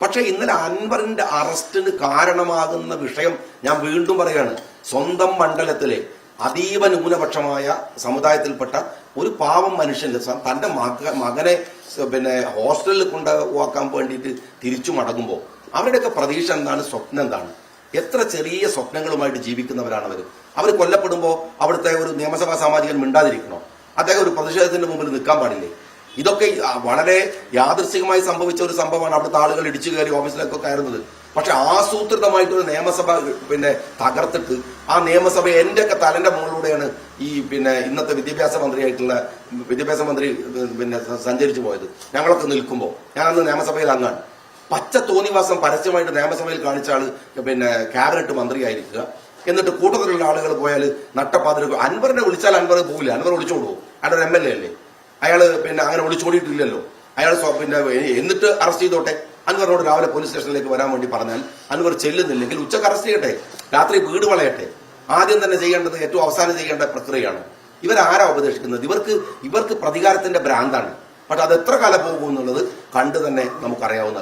പക്ഷെ ഇന്നലെ അൻവറിന്റെ അറസ്റ്റിന് കാരണമാകുന്ന വിഷയം ഞാൻ വീണ്ടും പറയാണ്. സ്വന്തം മണ്ഡലത്തിലെ അതീവ ന്യൂനപക്ഷമായ സമുദായത്തിൽപ്പെട്ട ഒരു പാവം മനുഷ്യന്റെ തന്റെ മകനെ ഹോസ്റ്റലിൽ കൊണ്ടുപോക്കാൻ വേണ്ടിയിട്ട് തിരിച്ചു മടങ്ങുമ്പോൾ അവരുടെയൊക്കെ പ്രതീക്ഷ എന്താണ്, സ്വപ്നം എന്താണ്? എത്ര ചെറിയ സ്വപ്നങ്ങളുമായിട്ട് ജീവിക്കുന്നവരാണ് അവർ. അവർ കൊല്ലപ്പെടുമ്പോൾ അവിടുത്തെ ഒരു നിയമസഭാ സാമാജികൻ മിണ്ടാതിരിക്കണോ? അദ്ദേഹം ഒരു പ്രതിഷേധത്തിന്റെ മുമ്പിൽ നിൽക്കാൻ പാടില്ലേ? ഇതൊക്കെ വളരെ യാദൃശ്ചികമായി സംഭവിച്ച ഒരു സംഭവമാണ്. അവിടുത്തെ ആളുകൾ ഇടിച്ചു കയറി ഓഫീസിലൊക്കെ കയറുന്നത്. പക്ഷെ ആസൂത്രിതമായിട്ടൊരു നിയമസഭ തകർത്തിട്ട് ആ നിയമസഭ എന്റെയൊക്കെ തലന്റെ മുകളിലൂടെയാണ് ഈ ഇന്നത്തെ വിദ്യാഭ്യാസ മന്ത്രി സഞ്ചരിച്ചു പോയത്. ഞങ്ങളൊക്കെ നിൽക്കുമ്പോൾ ഞാൻ അന്ന് നിയമസഭയിൽ അങ്ങാണ്. പച്ച തോന്നിവാസം പരസ്യമായിട്ട് നിയമസഭയിൽ കാണിച്ച ആള് ക്യാബിനറ്റ് മന്ത്രിയായിരിക്കുക. എന്നിട്ട് കൂട്ടത്തിലുള്ള ആളുകൾ പോയാൽ നട്ടപ്പാതിര അൻവറിനെ വിളിച്ചാൽ അൻവർ പോകില്ല. അൻവർ വിളിച്ചോടുവോ? അയാളൊരു MLA അല്ലേ? അയാള് അങ്ങനെ വിളിച്ചോടിയിട്ടില്ലല്ലോ. അയാൾ എന്നിട്ട് അറസ്റ്റ് ചെയ്തോട്ടെ. അൻവറിനോട് രാവിലെ പോലീസ് സ്റ്റേഷനിലേക്ക് വരാൻ വേണ്ടി പറഞ്ഞാൽ അൻവർ ചെല്ലുന്നില്ലെങ്കിൽ ഉച്ചക്ക് അറസ്റ്റ് ചെയ്യട്ടെ, രാത്രി വീട് വളയട്ടെ. ആദ്യം തന്നെ ചെയ്യേണ്ടത്, ഏറ്റവും അവസാനം ചെയ്യേണ്ട പ്രക്രിയയാണ്. ഇവരാരാ ഉപദേശിക്കുന്നത്? ഇവർക്ക് പ്രതികാരത്തിന്റെ ഭ്രാന്താണ്. പക്ഷെ അത് എത്ര കാലം പോകും എന്നുള്ളത് കണ്ടു തന്നെ നമുക്കറിയാവുന്ന